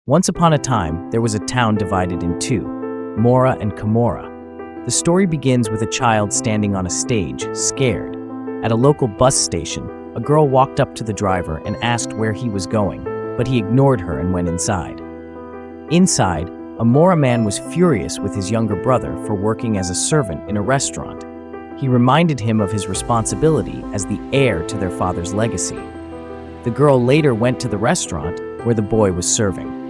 Once upon a time, there was a town divided in two, Mora and Camorra. The story begins with a child standing on a stage, scared. At a local bus station, a girl walked up to the driver and asked where he was going, but he ignored her and went inside. Inside, a Mora man was furious with his younger brother for working as a servant in a restaurant. He reminded him of his responsibility as the heir to their father's legacy. The girl later went to the restaurant where the boy was serving.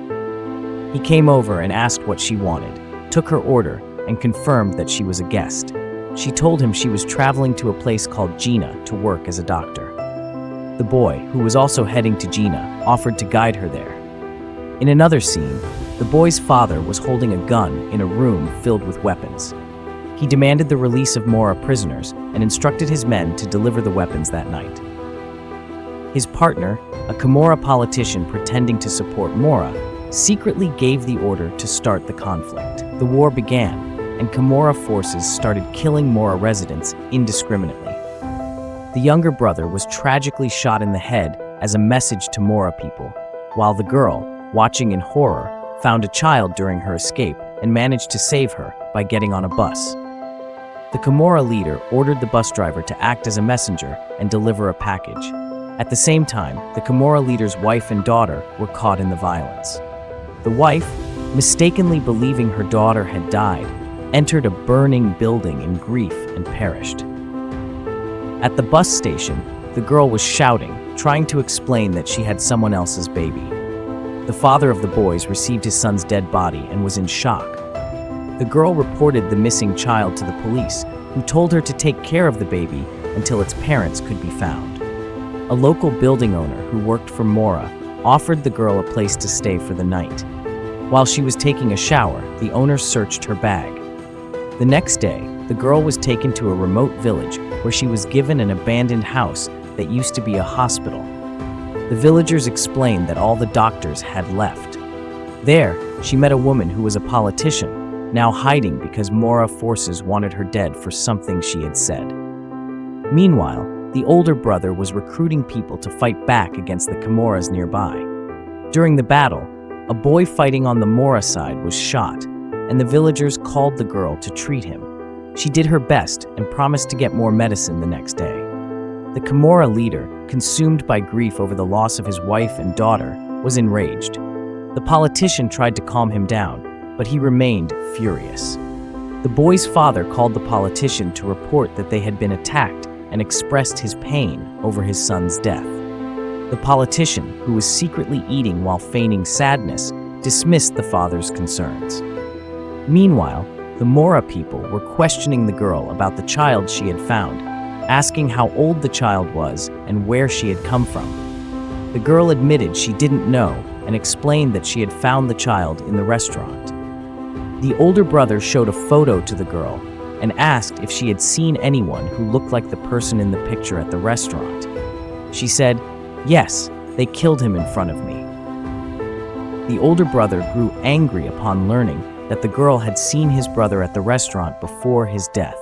He came over and asked what she wanted, took her order, and confirmed that she was a guest. She told him she was traveling to a place called Gina to work as a doctor. The boy, who was also heading to Gina, offered to guide her there. In another scene, the boy's father was holding a gun in a room filled with weapons. He demanded the release of Mora prisoners and instructed his men to deliver the weapons that night. His partner, a Camorra politician pretending to support Mora, secretly gave the order to start the conflict. The war began, and Camorra forces started killing Mora residents indiscriminately. The younger brother was tragically shot in the head as a message to Mora people, while the girl, watching in horror, found a child during her escape and managed to save her by getting on a bus. The Camorra leader ordered the bus driver to act as a messenger and deliver a package. At the same time, the Camorra leader's wife and daughter were caught in the violence. The wife, mistakenly believing her daughter had died, entered a burning building in grief and perished. At the bus station, the girl was shouting, trying to explain that she had someone else's baby. The father of the boys received his son's dead body and was in shock. The girl reported the missing child to the police, who told her to take care of the baby until its parents could be found. A local building owner who worked for Mora offered the girl a place to stay for the night. While she was taking a shower, the owner searched her bag. The next day, the girl was taken to a remote village where she was given an abandoned house that used to be a hospital. The villagers explained that all the doctors had left. There, she met a woman who was a politician, now hiding because Mora forces wanted her dead for something she had said. Meanwhile, the older brother was recruiting people to fight back against the Camorras nearby. During the battle, a boy fighting on the Mora side was shot, and the villagers called the girl to treat him. She did her best and promised to get more medicine the next day. The Camorra leader, consumed by grief over the loss of his wife and daughter, was enraged. The politician tried to calm him down, but he remained furious. The boy's father called the politician to report that they had been attacked and expressed his pain over his son's death. The politician, who was secretly eating while feigning sadness, dismissed the father's concerns. Meanwhile, the Mora people were questioning the girl about the child she had found, asking how old the child was and where she had come from. The girl admitted she didn't know and explained that she had found the child in the restaurant. The older brother showed a photo to the girl and asked if she had seen anyone who looked like the person in the picture at the restaurant. She said, "Yes, they killed him in front of me." The older brother grew angry upon learning that the girl had seen his brother at the restaurant before his death.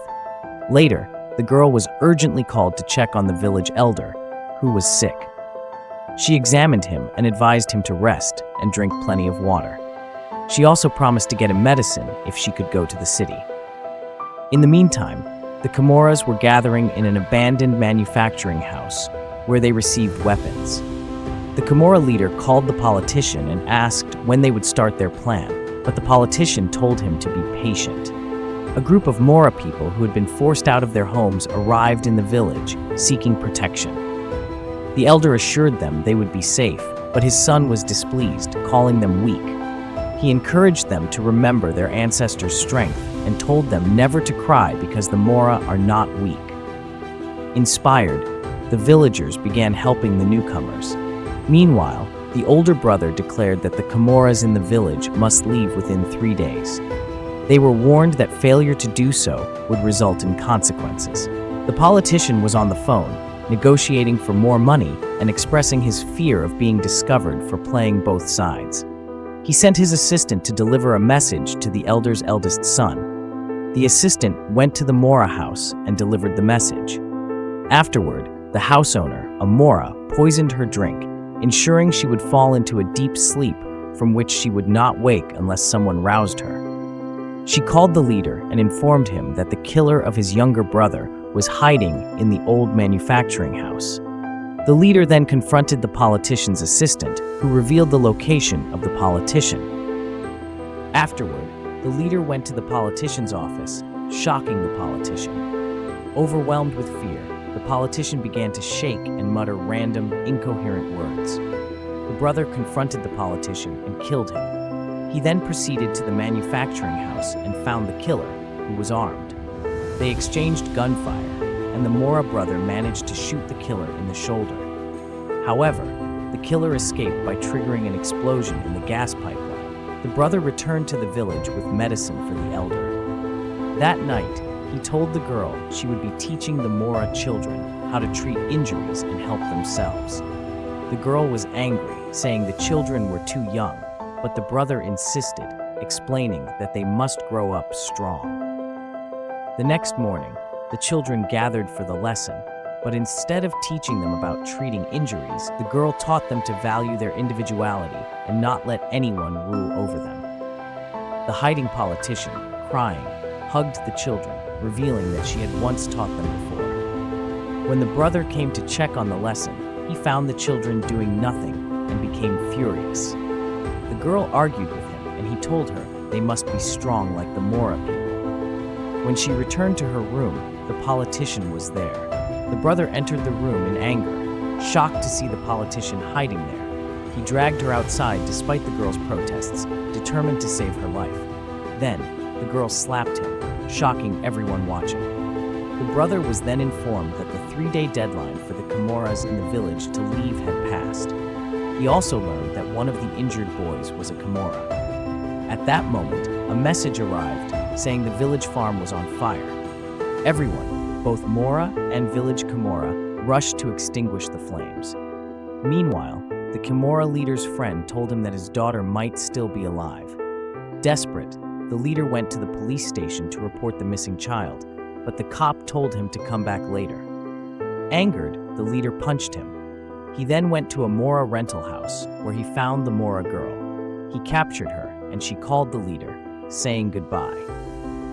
Later, the girl was urgently called to check on the village elder, who was sick. She examined him and advised him to rest and drink plenty of water. She also promised to get him medicine if she could go to the city. In the meantime, the Camorras were gathering in an abandoned manufacturing house where they received weapons. The Camorra leader called the politician and asked when they would start their plan, but the politician told him to be patient. A group of Mora people who had been forced out of their homes arrived in the village, seeking protection. The elder assured them they would be safe, but his son was displeased, calling them weak. He encouraged them to remember their ancestors' strength and told them never to cry because the Mora are not weak. Inspired, the villagers began helping the newcomers. Meanwhile, the older brother declared that the Camorras in the village must leave within 3 days. They were warned that failure to do so would result in consequences. The politician was on the phone, negotiating for more money and expressing his fear of being discovered for playing both sides. He sent his assistant to deliver a message to the elder's eldest son. The assistant went to the Mora house and delivered the message. Afterward, the house owner, a Mora, poisoned her drink, ensuring she would fall into a deep sleep from which she would not wake unless someone roused her. She called the leader and informed him that the killer of his younger brother was hiding in the old manufacturing house. The leader then confronted the politician's assistant, who revealed the location of the politician. Afterward, the leader went to the politician's office, shocking the politician. Overwhelmed with fear, the politician began to shake and mutter random, incoherent words. The brother confronted the politician and killed him. He then proceeded to the manufacturing house and found the killer, who was armed. They exchanged gunfire, and the Mora brother managed to shoot the killer in the shoulder. However, the killer escaped by triggering an explosion in the gas pipeline. The brother returned to the village with medicine for the elder. That night, he told the girl she would be teaching the Mora children how to treat injuries and help themselves. The girl was angry, saying the children were too young, but the brother insisted, explaining that they must grow up strong. The next morning, the children gathered for the lesson, but instead of teaching them about treating injuries, the girl taught them to value their individuality and not let anyone rule over them. The hiding politician, crying, hugged the children, revealing that she had once taught them before. When the brother came to check on the lesson, he found the children doing nothing and became furious. The girl argued with him, and he told her they must be strong like the Mora people. When she returned to her room, the politician was there. The brother entered the room in anger, shocked to see the politician hiding there. He dragged her outside despite the girl's protests, determined to save her life. Then, the girl slapped him, shocking everyone watching. The brother was then informed that the 3-day deadline for the Comoras in the village to leave had passed. He also learned that one of the injured boys was a Comora. At that moment, a message arrived saying the village farm was on fire. Everyone, both Mora and village Comora, rushed to extinguish the flames. Meanwhile, the Comora leader's friend told him that his daughter might still be alive. Desperate, the leader went to the police station to report the missing child, but the cop told him to come back later. Angered, the leader punched him. He then went to a Mora rental house, where he found the Mora girl. He captured her, and she called the leader, saying goodbye.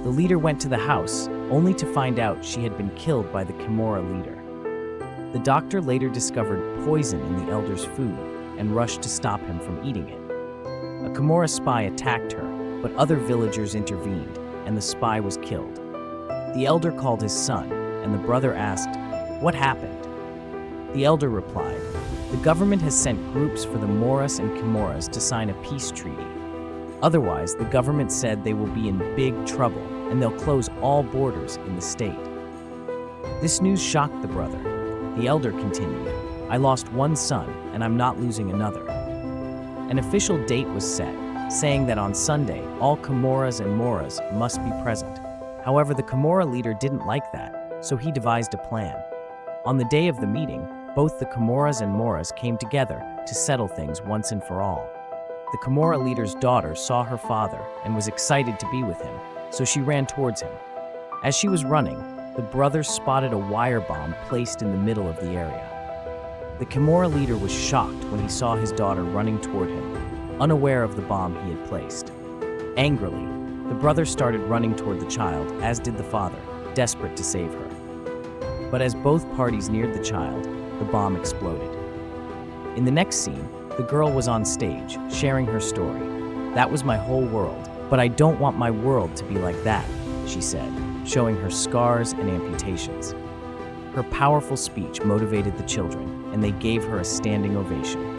The leader went to the house, only to find out she had been killed by the Comora leader. The doctor later discovered poison in the elder's food and rushed to stop him from eating it. A Comora spy attacked her, but other villagers intervened, and the spy was killed. The elder called his son, and the brother asked, "What happened?" The elder replied, "The government has sent groups for the Moras and Comoras to sign a peace treaty. Otherwise, the government said they will be in big trouble, and they'll close all borders in the state." This news shocked the brother. The elder continued, "I lost one son, and I'm not losing another." An official date was set, saying that on Sunday, all Comoras and Moras must be present. However, the Comora leader didn't like that, so he devised a plan. On the day of the meeting, both the Comoras and Moras came together to settle things once and for all. The Comora leader's daughter saw her father and was excited to be with him, so she ran towards him. As she was running, the brothers spotted a wire bomb placed in the middle of the area. The Comora leader was shocked when he saw his daughter running toward him, unaware of the bomb he had placed. Angrily, the brother started running toward the child, as did the father, desperate to save her. But as both parties neared the child, the bomb exploded. In the next scene, the girl was on stage, sharing her story. "That was my whole world, but I don't want my world to be like that," she said, showing her scars and amputations. Her powerful speech motivated the children, and they gave her a standing ovation.